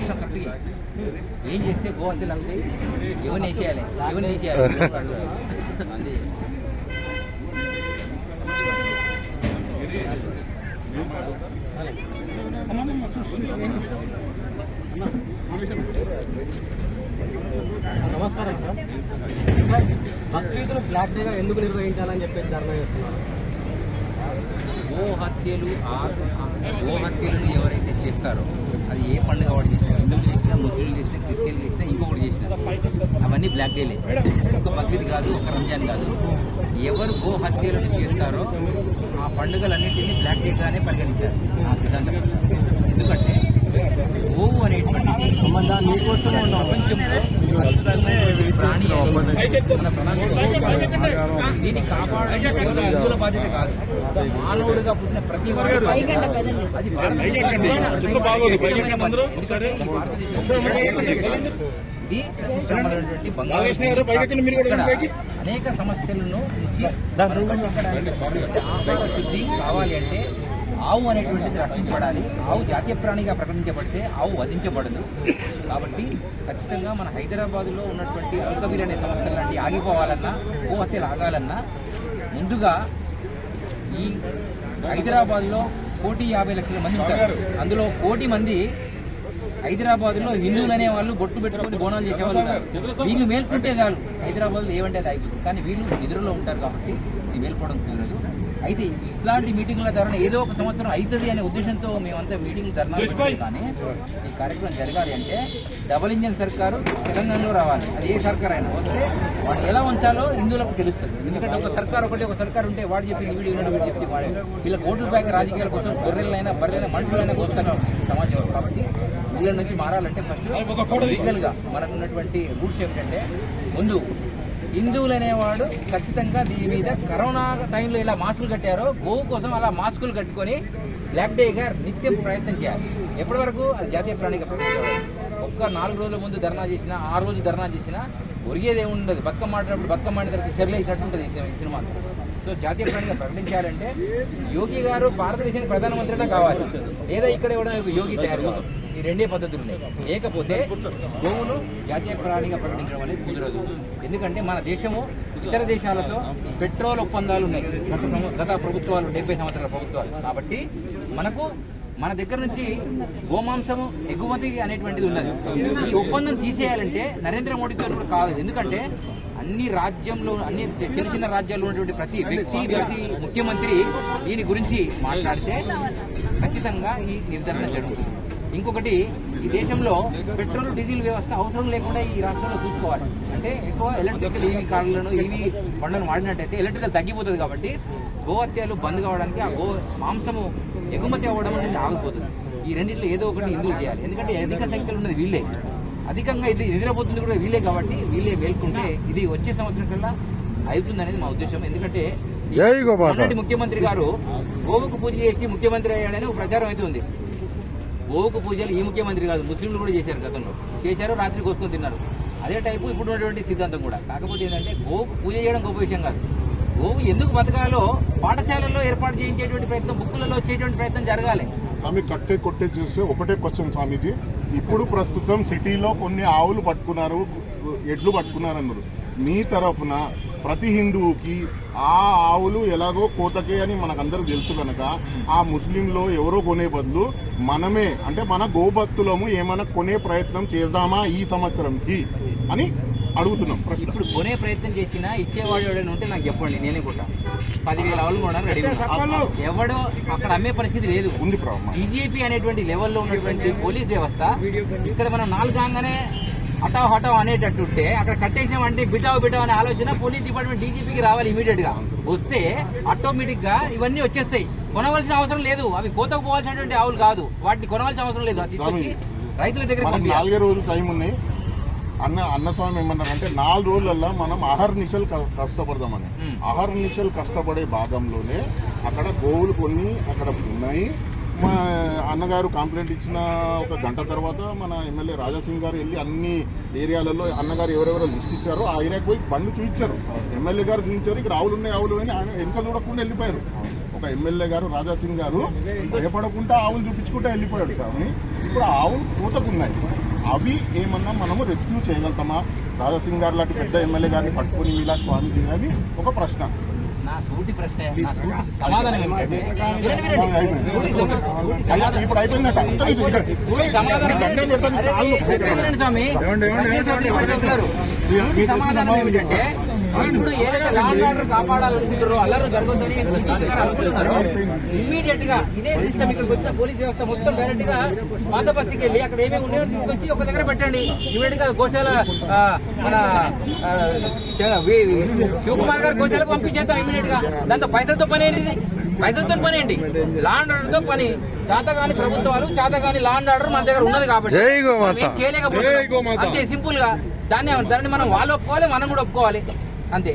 ప్రశ్న కరెక్ట్గా ఏం చేస్తే గోహత్యలు అవుతాయి, ఎవరిని వేసేయాలి, ఎవరిని తీసేయాలి అది. నమస్కారం సార్. బక్రీద్ను బ్లాక్ డేగా ఎందుకు నిర్వహించాలని చెప్పేసి ధర్నా చేస్తున్నారు? గోహత్యలను ఎవరైతే చేస్తారో అది ఏ పండుగ వాడు చేసినా, హిందువులు చేసినా, ముస్లింలు చేసినా, క్రిస్టియన్లు చేసినా, ఇంకొకటి చేసినా అవన్నీ బ్లాక్ డేలే. ఒక బక్రీద్ కాదు, ఒక రంజాన్ కాదు. ఎవరు గోహత్యలను చేస్తారో ఆ పండుగలన్నింటినీ బ్లాక్ డేగానే పరిగణించారు ఆ సిద్ధాంతం. ఎందుకంటే గోవు అనేటువంటి ప్రపంచంలో ప్రాణి మన ప్రణాళిక దీన్ని కాపాడడం కేవలం హిందువుల బాధ్యత కాదు, మానవుడిగా పుట్టిన ప్రతి ఒక్కరు అది ఎందుకంటే ఈ భారతదేశం ఇది అనేక సమస్యలను ఆహార శుద్ధి కావాలి అంటే ఆవు అనేటువంటిది రక్షించబడాలి. ఆవు జాతీయ ప్రాణిగా ప్రకటించబడితే ఆవు వధించబడదు. కాబట్టి ఖచ్చితంగా మన హైదరాబాదులో ఉన్నటువంటి అల్కబీర్ అనే సంస్థలు లాంటి ఆగిపోవాలన్నా, గోహత్యలు ఆగాలన్నా ముందుగా ఈ హైదరాబాద్లో 1,50,00,000 మంది ఉంటారు. అందులో 1,00,00,000 మంది హైదరాబాద్లో హిందువులు అనే వాళ్ళు బొట్టు పెట్టుకొని బోనాలు చేసేవాళ్ళు కాదు. వీళ్ళు మేల్కుంటే చాలు హైదరాబాద్లో ఏమంటే అది అయిపోతుంది. కానీ వీళ్ళు నిద్రలో ఉంటారు కాబట్టి ఇది మేల్కోవడం కుదరదు. అయితే ఇట్లాంటి మీటింగ్ల ద్వారా ఏదో ఒక సంవత్సరం అవుతుంది అనే ఉద్దేశంతో మేమంతా మీటింగ్ ధర్నా. కానీ ఈ కార్యక్రమం జరగాలి అంటే డబుల్ ఇంజన్ సర్కారు తెలంగాణలో రావాలి. అది ఏ సర్కార్ అయినా వస్తే వాడు ఎలా ఉంచాలో హిందువులకు తెలుస్తుంది. ఎందుకంటే ఒక సర్కార్ ఉంటే వాడు చెప్పింది వీడు వినడు, వీడు చెప్తే వాడు వీళ్ళ ఓట్లు బ్యాక్ రాజకీయాల కోసం గొర్రెలైనా బర్రెలైనా మనుషులైనా వస్తారు సమాజంలో. కాబట్టి వీళ్ళ నుంచి మారాలంటే ఫస్ట్ లీగల్గా మనకు ఉన్నటువంటి రూల్స్ ఏమిటంటే ముందు హిందువులు అనేవాడు ఖచ్చితంగా దీని మీద కరోనా టైంలో ఇలా మాస్కులు కట్టారో గోవు కోసం అలా మాస్కులు కట్టుకొని బ్లాక్ డేగా నిత్యం ప్రయత్నం చేయాలి. ఎప్పటి వరకు అది జాతీయ ప్రాణిగా ప్రకటించాలి. ఒక్క 4 రోజుల ముందు ధర్నా చేసినా, 6 రోజులు ధర్నా చేసినా ఒరిగేది ఏమి ఉండదు. బతుకమ్మ ఆడినప్పుడు బతుకమ్మ ఆడిన తర్వాత చెర్లేసినట్టు ఉంటుంది ఈ సినిమా. సో జాతీయ ప్రాణిగా ప్రకటించాలంటే యోగి గారు భారతదేశానికి ప్రధానమంత్రిగా కావాలి, లేదా ఇక్కడ కూడా యోగి తయారు కావాలి. ఈ రెండే పద్ధతులు ఉన్నాయి. లేకపోతే గోవును జాతీయ ప్రాణిగా ప్రకటించడం అనేది కుదరదు. ఎందుకంటే మన దేశము ఇతర దేశాలతో పెట్రోల్ ఒప్పందాలు ఉన్నాయి గత ప్రభుత్వాలు, 70 సంవత్సరాల ప్రభుత్వాలు. కాబట్టి మన దగ్గర నుంచి గోమాంసము ఎగుమతి అనేటువంటిది ఉన్నది. ఈ ఒప్పందం తీసేయాలంటే నరేంద్ర మోడీతో కూడా కాదు. ఎందుకంటే అన్ని చిన్న రాజ్యాల్లో ఉన్నటువంటి ప్రతి వ్యక్తి, ప్రతి ముఖ్యమంత్రి దీని గురించి మాట్లాడితే ఖచ్చితంగా ఈ నిర్ధారణ జరుగుతుంది. ఇంకొకటి, ఈ దేశంలో పెట్రోల్ డీజిల్ వ్యవస్థ అవసరం లేకుండా ఈ రాష్ట్రంలో చూసుకోవాలి. అంటే ఎక్కువ ఎలక్ట్రికల్ ఈవీ కార్లను, ఈవీ బండ్లను వాడినట్టయితే ఎలక్ట్రికల్ తగ్గిపోతుంది. కాబట్టి గోహత్యలు బంద్ కావడానికి ఆ మాంసము ఎగుమతి అవ్వడం అనేది ఆగిపోతుంది. ఈ రెండింటిలో ఏదో ఒకటి హిందువులు చేయాలి. ఎందుకంటే అధిక సంఖ్యలో ఉన్నది వీళ్ళే, అధికంగా ఇది నిద్రపోతుంది కూడా వీళ్ళే. కాబట్టి వీళ్ళే మేల్కుంటే ఇది వచ్చే సంవత్సరం కల్లా అవుతుంది అనేది మా ఉద్దేశం. ఎందుకంటే ముఖ్యమంత్రి గారు గోవుకు పూజ చేసి ముఖ్యమంత్రి అయ్యాడని ఒక ప్రచారం అయితే ఉంది. గోవుకు పూజలు ఈ ముఖ్యమంత్రి కాదు, ముస్లింలు కూడా చేశారు, గతంలో చేశారు, రాత్రి కోసుకొని తిన్నారు. అదే టైపు ఇప్పుడు ఉన్నటువంటి సిద్ధాంతం కూడా. కాకపోతే ఏంటంటే గోవుకు పూజ చేయడం గొప్ప విషయం కాదు. గోవు ఎందుకు బతకాలో పాఠశాలల్లో ఏర్పాటు చేయించేటువంటి ప్రయత్నం, బుక్కులలో వచ్చేటువంటి ప్రయత్నం జరగాలి. స్వామి కట్టే కొట్టే చూస్తే ఒకటే క్వశ్చన్ స్వామీజీ, ఇప్పుడు ప్రస్తుతం సిటీలో కొన్ని ఆవులు పట్టుకున్నారు, ఎడ్లు పట్టుకున్నారు అన్నారు. మీ తరఫున ప్రతి హిందువుకి ఆ ఆవులు ఎలాగో కోతకే అని మనకందరికి తెలుసు కనుక ఆ ముస్లింలో ఎవరో కొనే బదులు మనమే, అంటే మన గోభక్తులము ఏమైనా కొనే ప్రయత్నం చేద్దామా ఈ సంవత్సరంకి అని అడుగుతున్నాం. ఇప్పుడు కొనే ప్రయత్నం చేసినా ఇచ్చేవాడు ఎవడైనా ఉంటే నాకు చెప్పండి, నేనే కొట్టా 10,000 ఆవులు కొనడానికి రెడీ. ఎవడో అక్కడ అమ్మే పరిస్థితి లేదు. బీజేపీ అనేటువంటి లెవెల్లో ఉన్నటువంటి పోలీస్ వ్యవస్థ ఇక్కడ మనం 4 కాగానే హటావ్ అనేటట్టుంటే అక్కడ కట్టేసామంటే బిటావ్ అనే ఆలోచన పోలీస్ డిపార్ట్మెంట్ డీజీపీకి రావాలి. ఇమీడియట్ గా వస్తే ఆటోమేటిక్ గా ఇవన్నీ వచ్చేస్తాయి. కొనవలసిన అవసరం లేదు. అవి కోతకు పోవాల్సినటువంటి ఆవులు కాదు, వాటిని కొనవలసిన అవసరం లేదు. అది రైతుల దగ్గర 4 రోజులు టైం ఉన్నాయి. అన్నస్వామి ఏమన్నారంటే 4 రోజులలో మనం అహర్నిశలు కష్టపడదామని. అహర్నిశలు కష్టపడే భాగంలోనే అక్కడ గోవులు కొన్ని అక్కడ ఉన్నాయి. మా అన్నగారు కంప్లైంట్ ఇచ్చిన 1 గంట తర్వాత మన ఎమ్మెల్యే రాజాసింగ్ గారు వెళ్ళి అన్ని ఏరియాలలో అన్నగారు ఎవరెవరో లిస్ట్ ఇచ్చారో ఆ ఏరియాకి పోయి బండ్లు చూపించారు. ఎమ్మెల్యే గారు చూపించారు, ఇక్కడ ఆవులు ఉన్నాయి అని ఆయన వెనుక చూడకుండా వెళ్ళిపోయారు. ఒక ఎమ్మెల్యే గారు రాజాసింగ్ గారు భయపడకుండా ఆవులు చూపించుకుంటూ వెళ్ళిపోయాడు స్వామి. ఇప్పుడు ఆవులు పూతకున్నాయి. అవి ఏమన్నా మనము రెస్క్యూ చేయగలుగుతామా? రాజాసింగ్ గారు లాంటి పెద్ద ఎమ్మెల్యే గారిని పట్టుకుని ఇలా స్వామిజీ అని ఒక ప్రశ్న. నా సూటి ప్రశ్న, నా సూటి సమాధానం ఏమిటంటే, ఇప్పుడు అయిపోయిందట. సూటి సమాధానం వినండి స్వామి, సూటి సమాధానం ఏమిటంటే, ఇప్పుడు ఏదైతే లా అండ్ ఆర్డర్ కాపాడాలనుకుంటారో, అల్లరు జరగొద్దని అనుకుంటున్నారో, ఇమ్మీడియట్ గా ఇదే సిస్టమ్ ఇక్కడికి వచ్చిన పోలీస్ వ్యవస్థ మొత్తం డైరెక్ట్ గా పాతబస్తీకి వెళ్ళి అక్కడ ఏమేమి ఉన్నాయో తీసుకొచ్చి ఒక దగ్గర పెట్టండి. ఇమ్మీడియట్ గా గోశాల మన శివకుమార్ గారు గోశాలకు పంపించేద్దాం ఇమ్మీడియట్ గా. దాంతో పైసలతో పని ఏంటిది? పైసలతో పని ఏంటి? లా అండ్ ఆర్డర్ తో పని. చేతగాని ప్రభుత్వాలు, చేతగాని లా అండ్ ఆర్డర్ మన దగ్గర ఉన్నది కాబట్టి చేయలేకపోతే అంతే సింపుల్ గా. దాన్ని మనం వాళ్ళు ఒప్పుకోవాలి, మనం కూడా ఒప్పుకోవాలి అంతే.